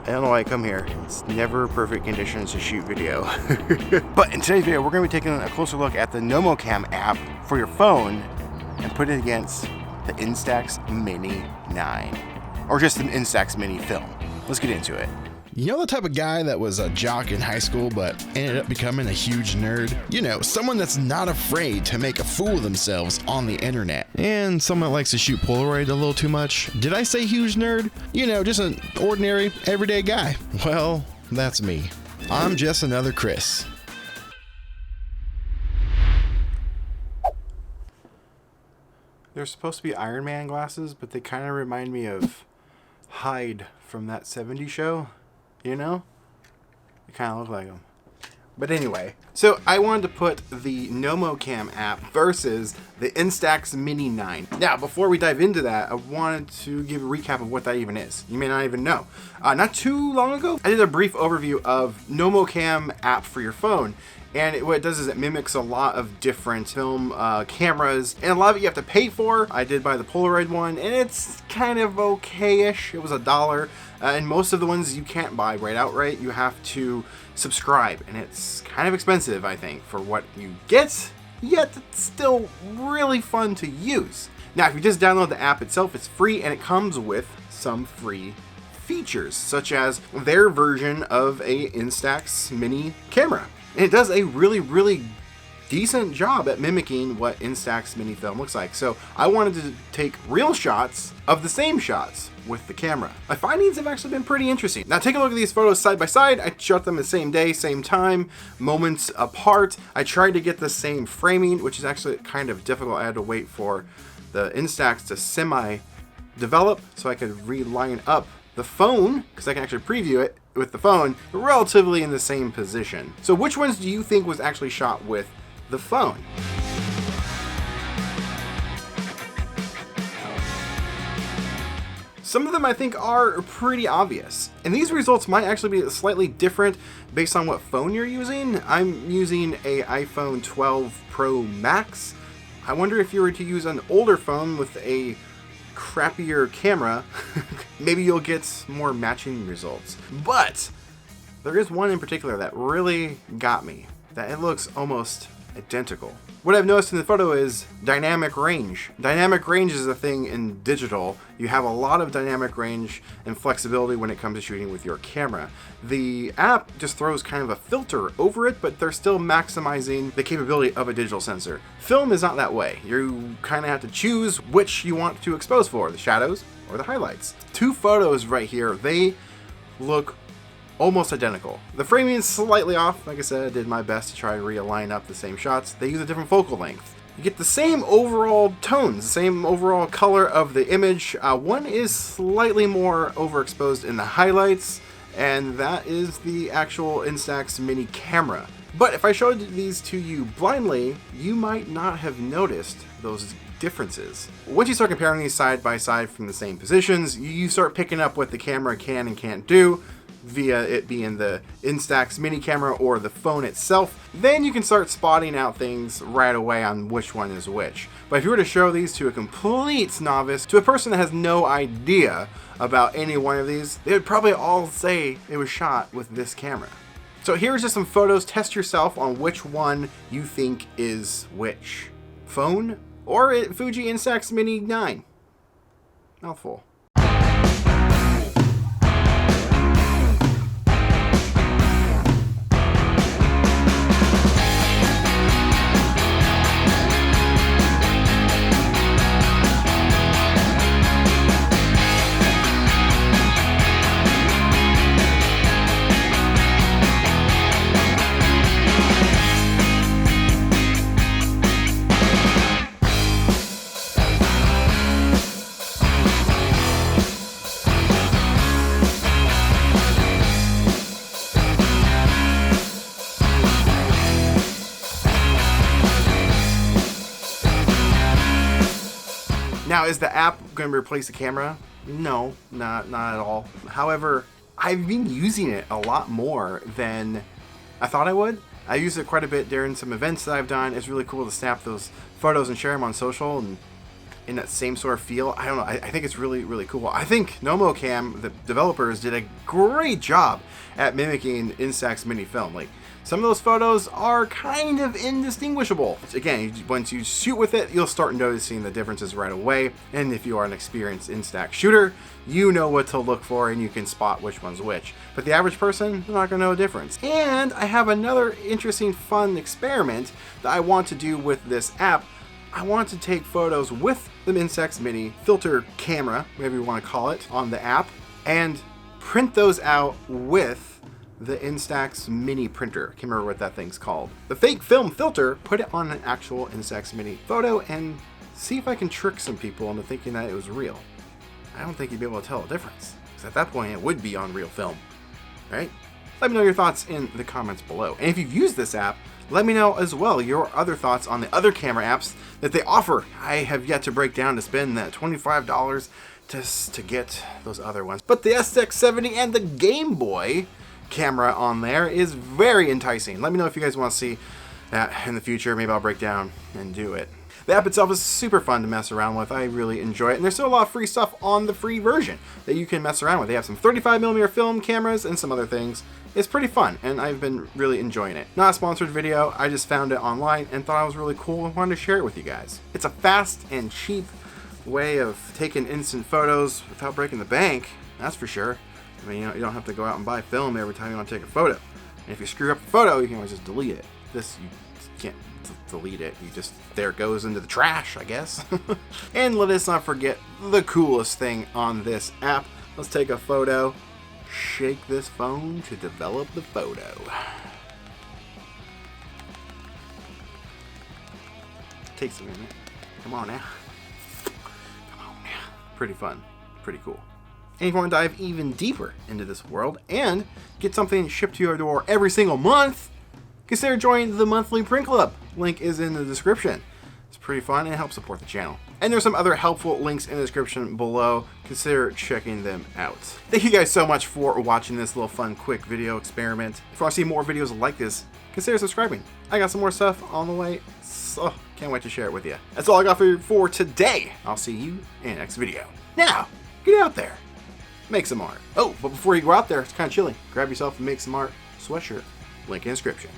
I don't know why I come here. It's never perfect conditions to shoot video. But in today's video, we're going to be taking a closer look at the nomocam app for your phone and put it against the Instax Mini 9. Or just an Instax Mini film. Let's get into it. You know the type of guy that was a jock in high school but ended up becoming a huge nerd? You know, someone that's not afraid to make a fool of themselves on the internet. And someone that likes to shoot Polaroid a little too much. Did I say huge nerd? You know, just an ordinary, everyday guy. Well, that's me. I'm just another Chris. They're supposed to be Iron Man glasses, but they kind of remind me of Hyde from that 70s show. You know? They kind of look like them. But anyway, so I wanted to put the nomocam app versus the Instax Mini 9. Now, before we dive into that, I wanted to give a recap of what that even is. You may not even know. Not too long ago, I did a brief overview of nomocam app for your phone. And what it does is it mimics a lot of different film cameras, and a lot of it you have to pay for. I did buy the Polaroid one, and it's kind of okay-ish. It was $1, and most of the ones you can't buy right outright. You have to subscribe, and it's kind of expensive, I think, for what you get, yet it's still really fun to use. Now, if you just download the app itself, it's free, and it comes with some free features, such as their version of a Instax Mini camera. And it does a really decent job at mimicking what Instax Mini film looks like. So I wanted to take real shots of the same shots with the camera. My findings have actually been pretty interesting. Now take a look at these photos side by side. I shot them the same day, same time, moments apart. I tried to get the same framing, which is actually kind of difficult. I had to wait for the Instax to semi-develop so I could reline up the phone, because I can actually preview it with the phone, relatively in the same position. So which ones do you think was actually shot with the phone? Some of them I think are pretty obvious, and these results might actually be slightly different based on what phone you're using. I'm using a iPhone 12 Pro Max. I wonder if you were to use an older phone with a crappier camera, maybe you'll get more matching results. But there is one in particular that really got me, that it looks almost identical. What I've noticed in the photo is dynamic range. Dynamic range is a thing in digital. You have a lot of dynamic range and flexibility when it comes to shooting with your camera. The app just throws kind of a filter over it, but they're still maximizing the capability of a digital sensor. Film is not that way. You kind of have to choose which you want to expose for, the shadows or the highlights. Two photos right here, they look almost identical. The framing is slightly off. Like I said, I did my best to try to realign up the same shots. They use a different focal length. You get the same overall tones, the same overall color of the image. One is slightly more overexposed in the highlights, and that is the actual Instax Mini camera. But if I showed these to you blindly, you might not have noticed those differences. Once you start comparing these side by side from the same positions, you start picking up what the camera can and can't do, via it being the Instax Mini camera or the phone itself. Then you can start spotting out things right away on which one is which. But if you were to show these to a complete novice, to a person that has no idea about any one of these, they would probably all say it was shot with this camera. So here's just some photos. Test yourself on which one you think is which. Phone or Fuji Instax Mini 9. Mouthful. Now, is the app going to replace the camera? No, not at all. However, I've been using it a lot more than I thought I would. I use it quite a bit during some events that I've done. It's really cool to snap those photos and share them on social, and in that same sort of feel. I don't know. I think it's really, really cool. I think nomocam, the developers, did a great job at mimicking Instax mini film. Like, some of those photos are kind of indistinguishable. Again, once you shoot with it, you'll start noticing the differences right away. And if you are an experienced Instax shooter, you know what to look for and you can spot which one's which. But the average person, they're not gonna know a difference. And I have another interesting, fun experiment that I want to do with this app. I want to take photos with the Instax Mini filter camera, whatever you want to call it, on the app, and print those out with the Instax Mini printer. Can't remember what that thing's called. The fake film filter, put it on an actual Instax Mini photo and see if I can trick some people into thinking that it was real. I don't think you'd be able to tell the difference, because at that point it would be on real film, right? Let me know your thoughts in the comments below. And if you've used this app, let me know as well your other thoughts on the other camera apps that they offer. I have yet to break down to spend that $25 just to get those other ones. But the SX70 and the Game Boy camera on there is very enticing. Let me know if you guys want to see that in the future. Maybe I'll break down and do it. The app itself is super fun to mess around with. I really enjoy it. And there's still a lot of free stuff on the free version that you can mess around with. They have some 35mm film cameras and some other things. It's pretty fun, and I've been really enjoying it. Not a sponsored video, I just found it online and thought it was really cool and wanted to share it with you guys. It's a fast and cheap way of taking instant photos without breaking the bank, that's for sure. I mean, you don't have to go out and buy film every time you want to take a photo. And if you screw up the photo, you can always just delete it. This, you can't delete it. You just, there it goes into the trash, I guess. And let us not forget the coolest thing on this app. Let's take a photo. Shake this phone to develop the photo. Takes a minute. Come on now. Come on now. Pretty fun. Pretty cool. And if you want to dive even deeper into this world and get something shipped to your door every single month, consider joining the monthly print club. Link is in the description. It's pretty fun and it helps support the channel. And there's some other helpful links in the description below. Consider checking them out. Thank you guys so much for watching this little fun, quick video experiment. If you want to see more videos like this, consider subscribing. I got some more stuff on the way, so can't wait to share it with you. That's all I got for today. I'll see you in the next video. Now, get out there. Make some art. Oh, but before you go out there, it's kind of chilly. Grab yourself a Make Some Art sweatshirt. Link in the description.